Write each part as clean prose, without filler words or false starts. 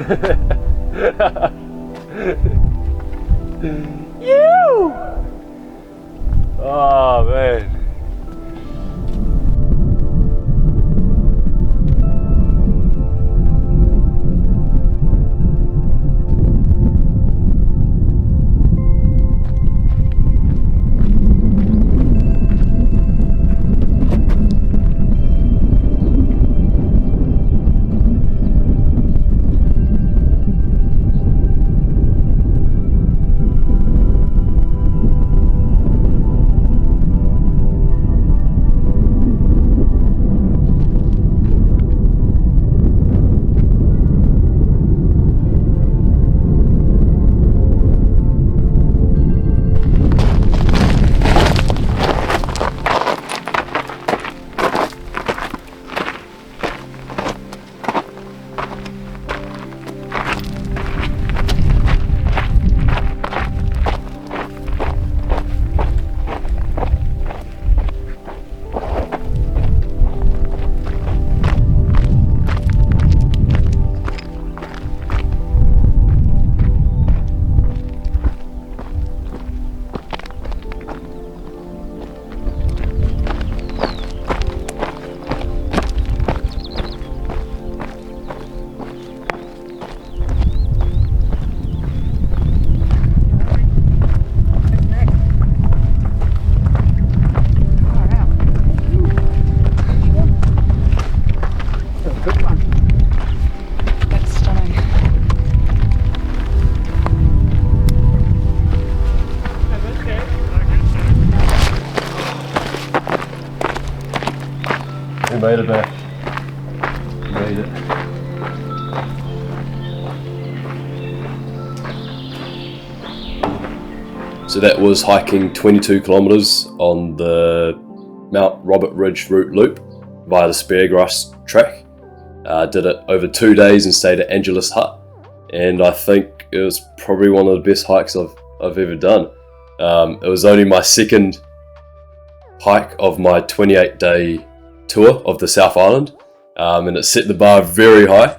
You! Oh man. We made it back. We made it. So that was hiking 22 kilometers on the Mount Robert Ridge route loop via the Speargrass track. Did it over 2 days and stayed at Angelus Hut, and I think it was probably one of the best hikes I've ever done. It was only my second hike of my 28-day tour of the South Island, and it set the bar very high.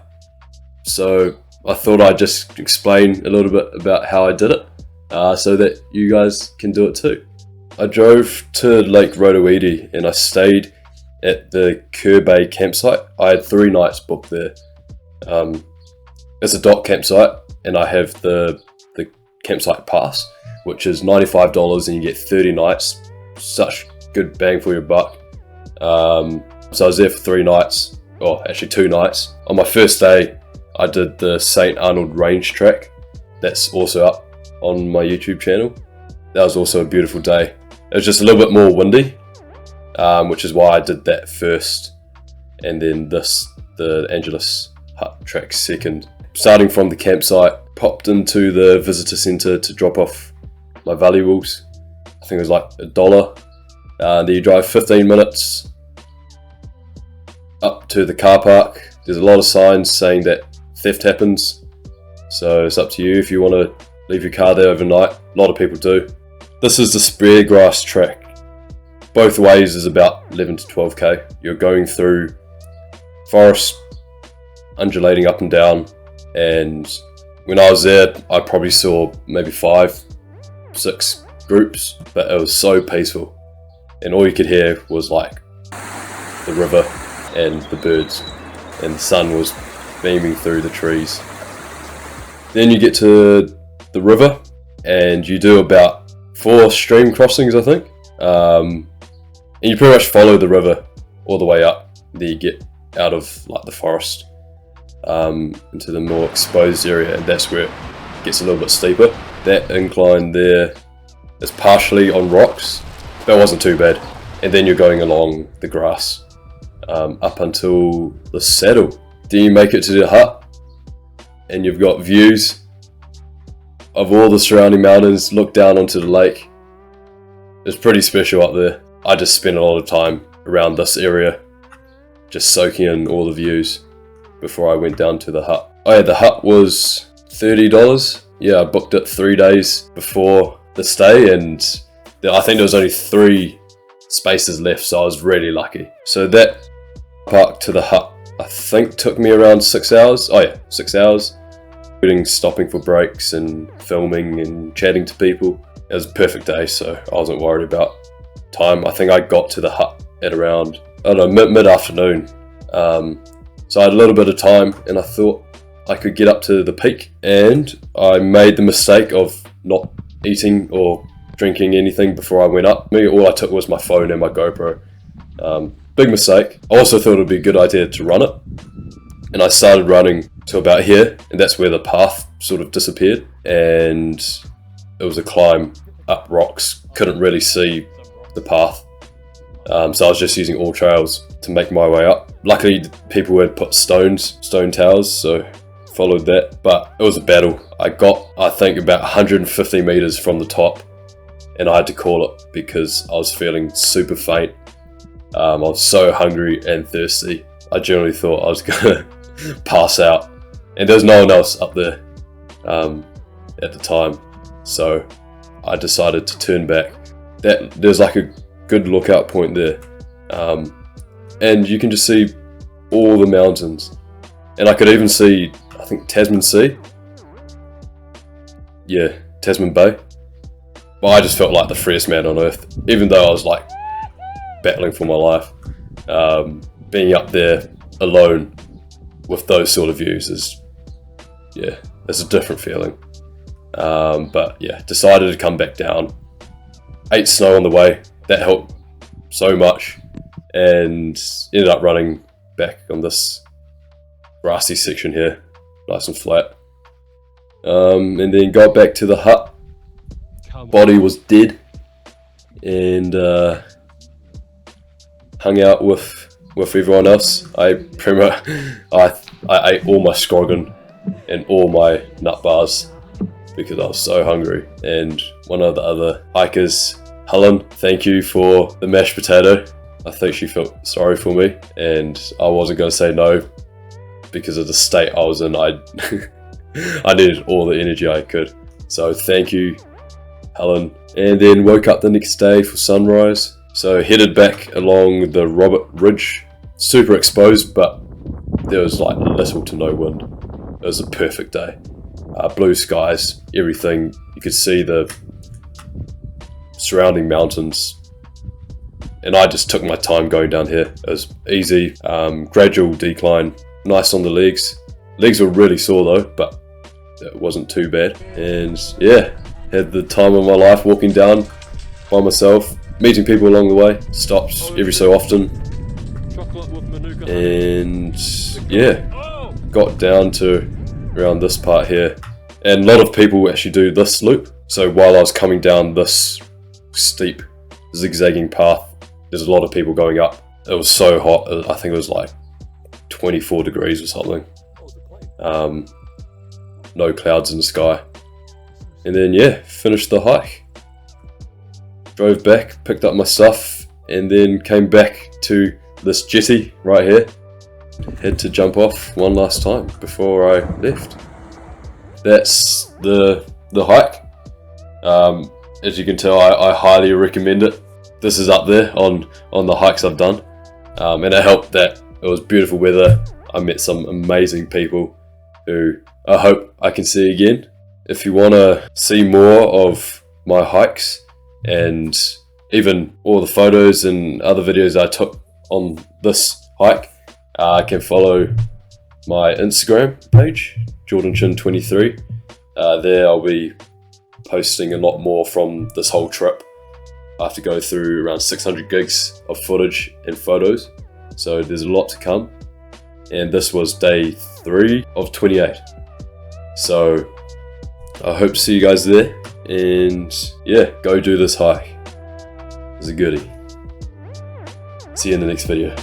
So I thought I'd just explain a little bit about how I did it, so that you guys can do it too. I drove to Lake Rotoiti and I stayed at the Kerr Bay campsite. I had 3 nights booked there. It's a dock campsite, and I have the campsite pass, which is $95 and you get 30 nights. Such good bang for your buck. So I was there for 3 nights, or actually 2 nights. On my first day, I did the St. Arnold Range track. That's also up on my YouTube channel. That was also a beautiful day. It was just a little bit more windy, which is why I did that first, and then the Angelus Hut track second. Starting from the campsite, popped into the visitor centre to drop off my valuables. I think it was like $1. Then you drive 15 minutes up to the car park. There's a lot of signs saying that theft happens, so it's up to you if you want to leave your car there overnight. A lot of people do. This is the Speargrass track. Both ways is about 11 to 12k. You're going through forest, undulating up and down, and when I was there I probably saw maybe 5, 6 groups, but it was so peaceful, and all you could hear was like the river and the birds, and the sun was beaming through the trees. Then you get to the river and you do about 4 stream crossings, I think, and you pretty much follow the river all the way up. Then you get out of like the forest into the more exposed area, and that's where it gets a little bit steeper. That incline there is partially on rocks. That wasn't too bad, and then you're going along the grass up until the saddle. Then you make it to the hut, and you've got views of all the surrounding mountains, look down onto the lake. It's pretty special up there. I just spent a lot of time around this area, just soaking in all the views before I went down to the hut. Oh yeah, the hut was $30. Yeah, I booked it 3 days before the stay, and I think there was only 3 spaces left, so I was really lucky. So that park to the hut, I think, took me around 6 hours. Oh yeah, 6 hours. including stopping for breaks and filming and chatting to people. It was a perfect day, so I wasn't worried about time. I think I got to the hut at around, I don't know, mid-afternoon. So I had a little bit of time and I thought I could get up to the peak, and I made the mistake of not eating or drinking anything before I went up. All I took was my phone and my GoPro. Big mistake. I also thought it would be a good idea to run it, and I started running to about here, and that's where the path sort of disappeared, and it was a climb up rocks. Couldn't really see the path, so I was just using all trails to make my way up. Luckily people had put stone towers, so followed that, but it was a battle. I got, I think, about 150 meters from the top, and I had to call it because I was feeling super faint. I was so hungry and thirsty. I generally thought I was gonna pass out, and there was no one else up there at the time, so I decided to turn back. There's like a good lookout point there, and you can just see all the mountains, and I could even see, I think, Tasman Sea. Yeah, Tasman Bay. But I just felt like the freest man on earth, even though I was like battling for my life. Being up there alone with those sort of views is, yeah, it's a different feeling. But yeah, decided to come back down. Ate snow on the way, that helped so much, and ended up running back on this grassy section here, nice and flat. And then got back to the hut. Body was dead, and hung out with everyone else. I ate all my scroggin and all my nut bars because I was so hungry. And one of the other hikers, Helen, thank you for the mashed potato. I think she felt sorry for me, and I wasn't going to say no because of the state I was in. I needed all the energy I could. So thank you, Helen. And then woke up the next day for sunrise. So headed back along the Robert Ridge. Super exposed, but there was like little to no wind. It was a perfect day. Blue skies, everything. You could see the surrounding mountains. And I just took my time going down here. It was easy, gradual decline, nice on the legs. Legs were really sore though, but it wasn't too bad. And yeah, had the time of my life walking down by myself, meeting people along the way, stops every so often. And yeah, got down to around this part here. And a lot of people actually do this loop. So while I was coming down this steep, zigzagging path, there's a lot of people going up. It was so hot, I think it was like 24 degrees or something. No clouds in the sky. And then yeah, finished the hike. Drove back, picked up my stuff, and then came back to this jetty right here. Had to jump off one last time before I left. That's the hike. As you can tell, I highly recommend it. This is up there on the hikes I've done, and it helped that it was beautiful weather. I met some amazing people who I hope I can see again. If you want to see more of my hikes and even all the photos and other videos I took on this hike, I can follow my Instagram page, JordanChin23. There I'll be posting a lot more from this whole trip. I have to go through around 600 gigs of footage and photos, so there's a lot to come. And this was day 3 of 28. So I hope to see you guys there, and yeah, go do this hike. It's a goodie. See you in the next video.